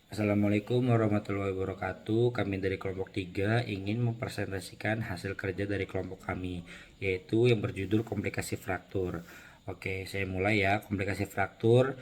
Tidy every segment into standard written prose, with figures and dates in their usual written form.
Assalamualaikum warahmatullahi wabarakatuh. Kami dari kelompok 3 ingin mempresentasikan hasil kerja dari kelompok kami, yaitu yang berjudul komplikasi fraktur. Oke, saya mulai ya. Komplikasi fraktur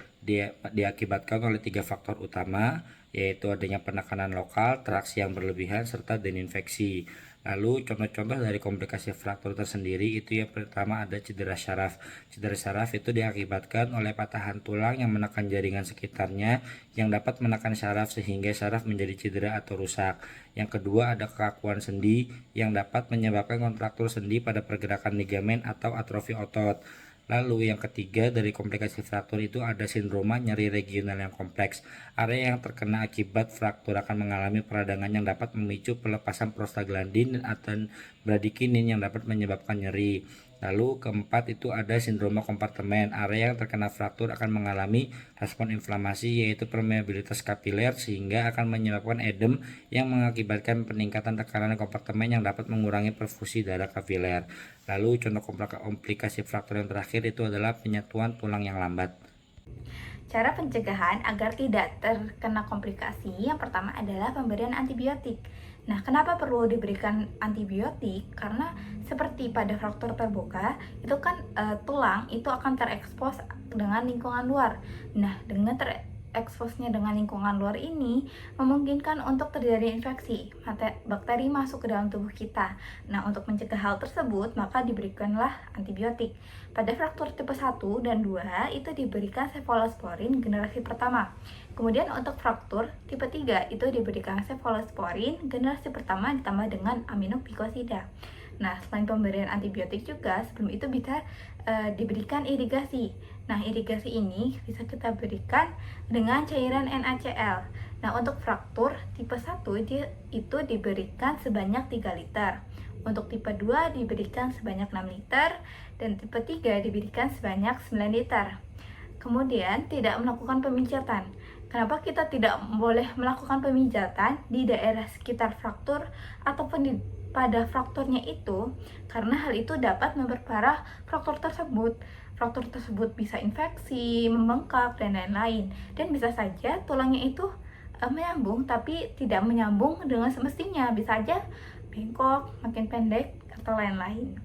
diakibatkan oleh 3 faktor utama, yaitu adanya penekanan lokal, traksi yang berlebihan, serta deninfeksi. Lalu contoh-contoh dari komplikasi fraktur tersendiri itu yang pertama ada cedera syaraf. Cedera syaraf itu diakibatkan oleh patahan tulang yang menekan jaringan sekitarnya yang dapat menekan syaraf sehingga syaraf menjadi cedera atau rusak. Yang kedua ada kekakuan sendi yang dapat menyebabkan kontraktur sendi pada pergerakan ligamen atau atrofi otot. Lalu yang ketiga dari komplikasi fraktur itu ada sindroma nyeri regional yang kompleks. Area yang terkena akibat fraktur akan mengalami peradangan yang dapat memicu pelepasan prostaglandin dan bradikinin yang dapat menyebabkan nyeri. Lalu keempat itu ada sindroma kompartemen. Area yang terkena fraktur akan mengalami respon inflamasi yaitu permeabilitas kapiler sehingga akan menyebabkan edem yang mengakibatkan peningkatan tekanan kompartemen yang dapat mengurangi perfusi darah kapiler. Lalu contoh komplikasi fraktur yang terakhir itu adalah penyatuan tulang yang lambat. Cara pencegahan agar tidak terkena komplikasi yang pertama adalah pemberian antibiotik. Nah, kenapa perlu diberikan antibiotik? Karena seperti pada fraktur terbuka, itu kan tulang itu akan terekspos dengan lingkungan luar. Nah, dengan tereksposnya dengan lingkungan luar ini memungkinkan untuk terjadi infeksi, bakteri masuk ke dalam tubuh kita. Nah, untuk mencegah hal tersebut, maka diberikanlah antibiotik. Pada fraktur tipe 1 dan 2 itu diberikan cefalosporin generasi pertama. Kemudian untuk fraktur tipe 3 itu diberikan cefalosporin generasi pertama ditambah dengan aminoglikosida. Nah, selain pemberian antibiotik juga sebelum itu bisa diberikan irigasi. Nah, irigasi ini bisa kita berikan dengan cairan NaCl. Nah, untuk fraktur tipe 1 itu diberikan sebanyak 3 liter. Untuk tipe 2 diberikan sebanyak 6 liter dan tipe 3 diberikan sebanyak 9 liter. Kemudian tidak melakukan pemijatan. Kenapa kita tidak boleh melakukan pemijatan di daerah sekitar fraktur ataupun pada frakturnya itu? Karena hal itu dapat memperparah fraktur tersebut. Fraktur tersebut bisa infeksi, membengkak, dan lain-lain. Dan bisa saja tulangnya itu menyambung tapi tidak menyambung dengan semestinya. Bisa aja bengkok, makin pendek, atau lain-lain.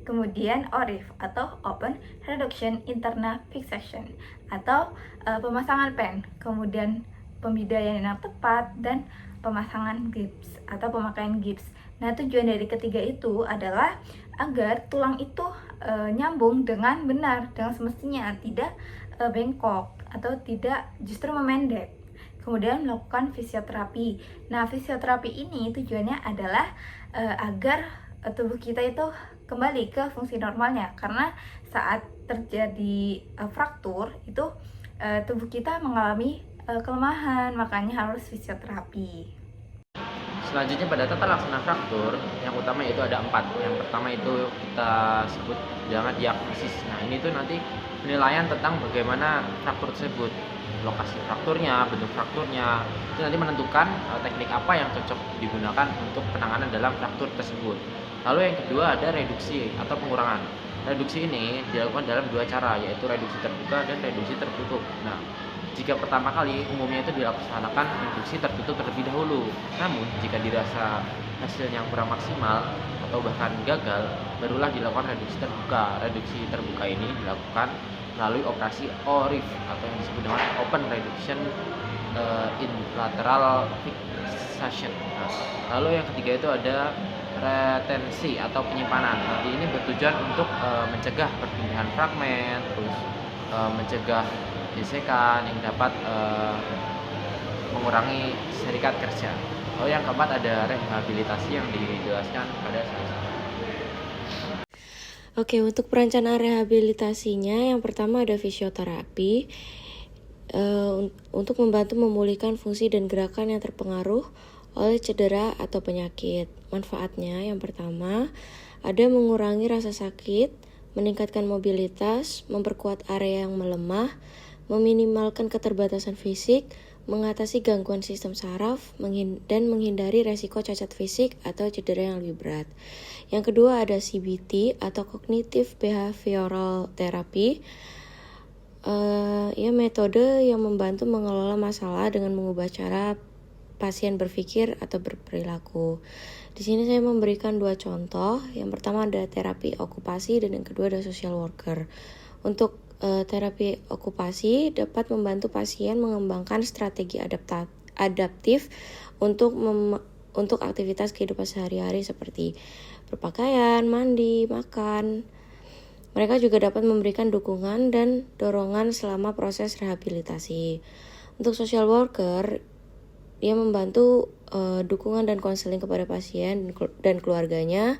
Kemudian ORIF atau Open Reduction Internal Fixation atau pemasangan pen, kemudian pembidayaan yang tepat dan pemasangan gips atau pemakaian gips. Nah, tujuan dari ketiga itu adalah agar tulang itu nyambung dengan benar, dengan semestinya, tidak bengkok atau tidak justru memendek. Kemudian melakukan fisioterapi. Nah, fisioterapi ini tujuannya adalah agar tubuh kita itu kembali ke fungsi normalnya, karena saat terjadi fraktur itu tubuh kita mengalami kelemahan, makanya harus fisioterapi. Selanjutnya pada tata laksana fraktur, yang utama itu ada 4. Yang pertama itu kita sebut dengan diagnosis. Nah, ini tuh nanti penilaian tentang bagaimana fraktur tersebut, lokasi frakturnya, bentuk frakturnya. Itu nanti menentukan teknik apa yang cocok digunakan untuk penanganan dalam fraktur tersebut. Lalu yang kedua ada reduksi atau pengurangan. Reduksi ini dilakukan dalam 2 cara, yaitu reduksi terbuka dan reduksi tertutup. Nah, jika pertama kali umumnya itu dilaksanakan reduksi tertutup terlebih dahulu. Namun jika dirasa hasil yang kurang maksimal atau bahkan gagal, barulah dilakukan reduksi terbuka. Reduksi terbuka ini dilakukan melalui operasi ORIF atau yang disebut dengan Open Reduction in Lateral Fixation. Nah, lalu yang ketiga itu ada retensi atau penyimpanan. Nanti ini bertujuan untuk mencegah perpindahan fragmen, terus mencegah gesekan yang dapat mengurangi serikat kerja. Lalu yang keempat ada rehabilitasi yang dijelaskan pada saat. Oke, untuk perencanaan rehabilitasinya yang pertama ada fisioterapi untuk membantu memulihkan fungsi dan gerakan yang terpengaruh oleh cedera atau penyakit. Manfaatnya yang pertama ada mengurangi rasa sakit, meningkatkan mobilitas, memperkuat area yang melemah, meminimalkan keterbatasan fisik, mengatasi gangguan sistem saraf, dan menghindari resiko cacat fisik atau cedera yang lebih berat. Yang kedua ada CBT atau Cognitive Behavioral Therapy metode yang membantu mengelola masalah dengan mengubah cara pasien berpikir atau berperilaku. Di sini saya memberikan 2 contoh. Yang pertama ada terapi okupasi dan yang kedua ada social worker. Untuk terapi okupasi dapat membantu pasien mengembangkan strategi adaptif untuk aktivitas kehidupan sehari-hari seperti berpakaian, mandi, makan. Mereka juga dapat memberikan dukungan dan dorongan selama proses rehabilitasi. Untuk social worker, dia membantu dukungan dan konseling kepada pasien dan keluarganya.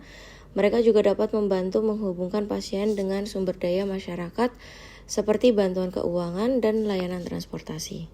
Mereka juga dapat membantu menghubungkan pasien dengan sumber daya masyarakat seperti bantuan keuangan dan layanan transportasi.